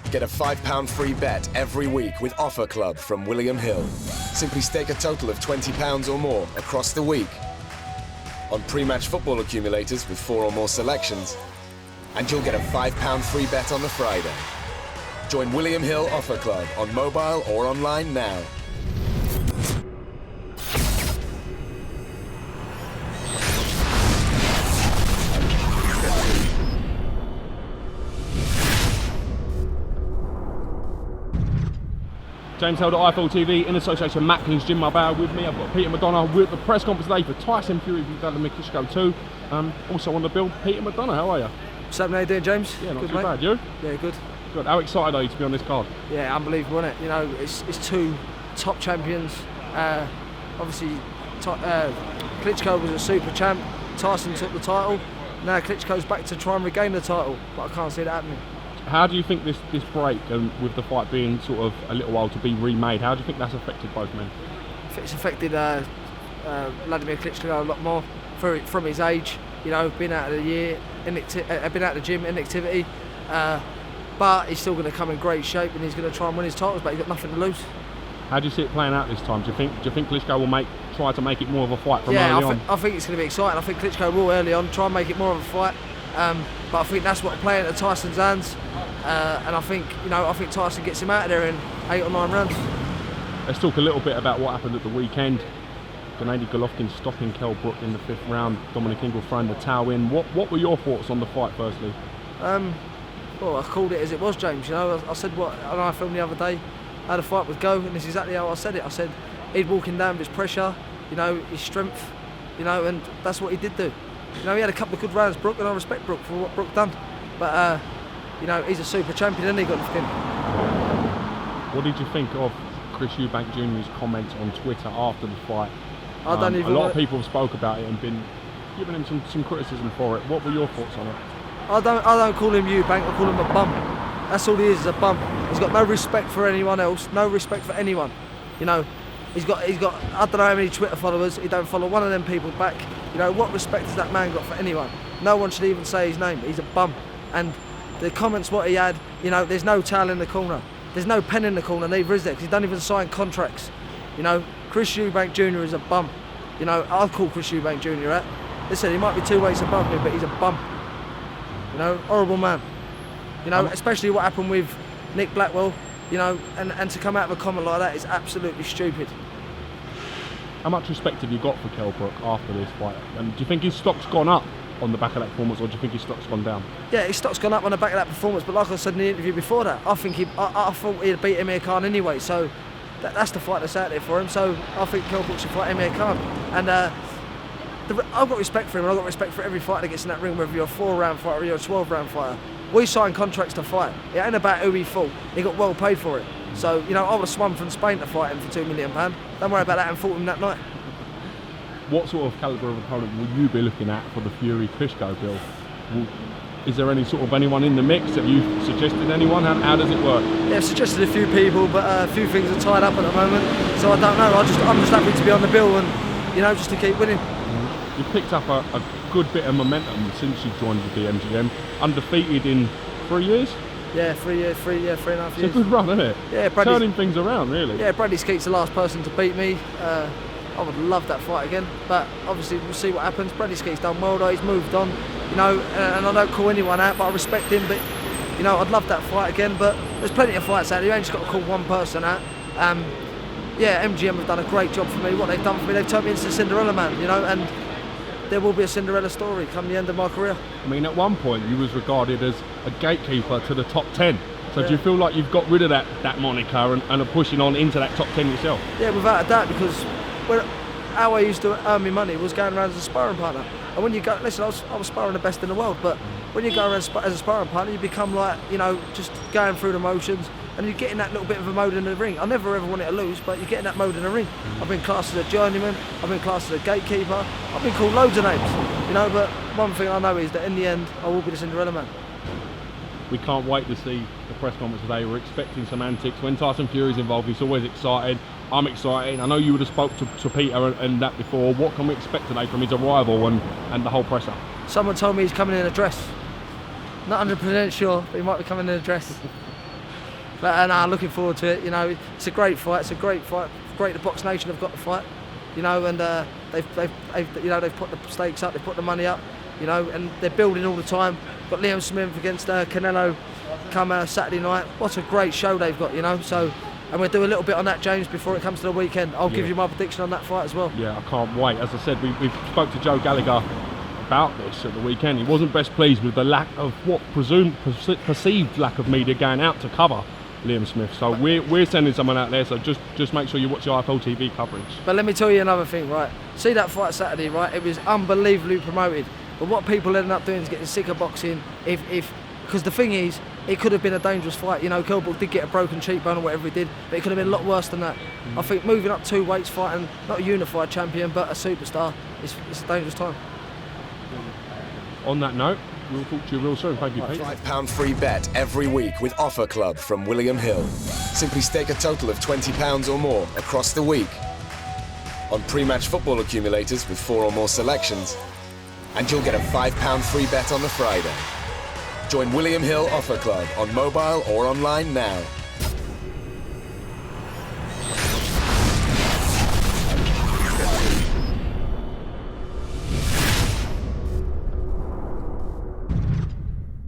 Get a £5 free bet every week with Offer Club from William Hill. Simply stake a total of £20 or more across the week on pre-match football accumulators with 4 or more selections, and you'll get a £5 free bet on the Friday. Join William Hill Offer Club on mobile or online now. James Held at IFL TV in association with Macklin's Gym Mobile. With me, I've got Peter McDONAGH with the press conference today for Tyson Fury v Vladimir Klitschko 2. Also on the bill, Peter McDONAGh, how are you? What's up, how you doing, James? Yeah, not good, too mate. bad, you? Yeah, good. Good. How excited are you to be on this card? Yeah, unbelievable, isn't it? You know, it's two top champions. Obviously, Klitschko was a super champ. Tyson took the title. Now Klitschko's back to try and regain the title, but I can't see that happening. How do you think this break, and with the fight being sort of a little while to be remade, how do you think that's affected both men? It's affected Vladimir Klitschko a lot more from his age. You know, been out of the year, been out of the gym, inactivity, but he's still going to come in great shape, and he's going to try and win his titles. But he's got nothing to lose. How do you see it playing out this time? Do you think Klitschko will try to make it more of a fight from early on? I think it's going to be exciting. I think Klitschko will early on try and make it more of a fight. But I think that's what playing at Tyson's hands, and I think Tyson gets him out of there in 8 or 9 rounds. Let's talk a little bit about what happened at the weekend. Golovkin stopping Brook in the 5th round. Dominic Ingle throwing the towel in. What were your thoughts on the fight, firstly? Well, I called it as it was, James. You know, I said what I filmed the other day, how the fight would go, and this is exactly how I said it. I said he'd walk him down with his pressure, you know, his strength, you know, and that's what he did do. You know, he had a couple of good rounds, Brook, and I respect Brook for what Brook done. But, you know, he's a super champion, isn't he, Golovkin? What did you think of Chris EUBANK Jr.'s comments on Twitter after the fight? A lot of people have spoke about it and been giving him some criticism for it. What were your thoughts on it? I don't call him EUBANK, I call him a bum. That's all he is a bum. He's got no respect for anyone else, no respect for anyone. You know, he's got I don't know how many Twitter followers, he don't follow one of them people back. You know, what respect has that man got for anyone? No one should even say his name. He's a bum. And the comments what he had, you know, there's no towel in the corner. There's no pen in the corner, neither is there, because he don't even sign contracts. You know, Chris EUBANK Jr. is a bum. You know, I'll call Chris EUBANK Jr. that. Listen, he might be 2 weights above me, but he's a bum. You know, horrible man. You know, especially what happened with Nick Blackwell, you know, and to come out of a comment like that is absolutely stupid. How much respect have you got for Brook after this fight? And do you think his stock's gone up on the back of that performance, or do you think his stock's gone down? Yeah, his stock's gone up on the back of that performance, but like I said in the interview before that, I thought he'd beat Emir Khan anyway, so that's the fight that's out there for him. So I think Brook should fight Emir Khan. And I've got respect for him, and I've got respect for every fighter that gets in that ring, whether you're a 4-round fighter or you're a 12-round fighter. We sign contracts to fight. It ain't about who he fought. He got well paid for it. So, you know, I would have swum from Spain to fight him for £2 million. Don't worry about that, and fought him that night. What sort of calibre of opponent will you be looking at for the Fury-Klitschko bill? Is there anyone in the mix? Have you suggested anyone? How does it work? Yeah, I've suggested a few people, but a few things are tied up at the moment. So I don't know. I'm just happy to be on the bill and, you know, just to keep winning. You've picked up a good bit of momentum since you joined the BMGM. Undefeated in 3 years? Yeah, 3 years, 3.5 years. It's a good run, isn't it? Yeah, turning things around, really. Yeah, Bradley Skeet's the last person to beat me. I would love that fight again, but obviously we'll see what happens. Bradley Skeet's done well though, he's moved on, you know, and I don't call anyone out, but I respect him. But, you know, I'd love that fight again, but there's plenty of fights out there. You ain't just got to call one person out. Yeah, MGM have done a great job for me. What they've done for me, they've turned me into Cinderella man, you know, and there will be a Cinderella story come the end of my career. I mean, at one point you was regarded as a gatekeeper to the top 10. So do you feel like you've got rid of that moniker and are pushing on into that top 10 yourself? Yeah, without a doubt, because how I used to earn my money was going around as a sparring partner. And when you go, listen, I was sparring the best in the world, but when you go around as a sparring partner, you become like, you know, just going through the motions, and you get in that little bit of a mode in the ring. I never ever wanted to lose, but you get in that mode in the ring. I've been classed as a journeyman, I've been classed as a gatekeeper, I've been called loads of names, you know, but one thing I know is that in the end, I will be the Cinderella man. We can't wait to see the press conference today. We're expecting some antics. When Tyson Fury's involved, he's always excited. I'm excited. I know you would have spoke to Peter and that before. What can we expect today from his arrival and the whole presser? Someone told me he's coming in a dress. Not 100% sure, but he might be coming in a dress. But looking forward to it. You know, it's a great fight. It's a great fight. Great the BoxNation have got the fight. You know, and they've put the stakes up. They've put the money up. You know, and they're building all the time. Got Liam Smith against Canelo come Saturday night. What a great show they've got. You know, so. And we'll do a little bit on that, James, before it comes to the weekend. I'll give you my prediction on that fight as well. Yeah, I can't wait. As I said, we spoke to Joe Gallagher about this at the weekend. He wasn't best pleased with the lack of perceived lack of media going out to cover Liam Smith. So we're sending someone out there. So just make sure you watch the IFL TV coverage. But let me tell you another thing, right? See that fight Saturday, right? It was unbelievably promoted. But what people ended up doing is getting sick of boxing. Because the thing is, it could have been a dangerous fight. You know, Brook did get a broken cheekbone or whatever he did, but it could have been a lot worse than that. I think moving up 2 weights, fighting not a unified champion but a superstar, it's a dangerous time. On that note, we'll talk to you real soon. Thank you, Pete. £5 free bet every week with Offer Club from William Hill. Simply stake a total of £20 or more across the week on pre-match football accumulators with 4 or more selections, and you'll get a £5 free bet on the Friday. Join William Hill Offer Club on mobile or online now.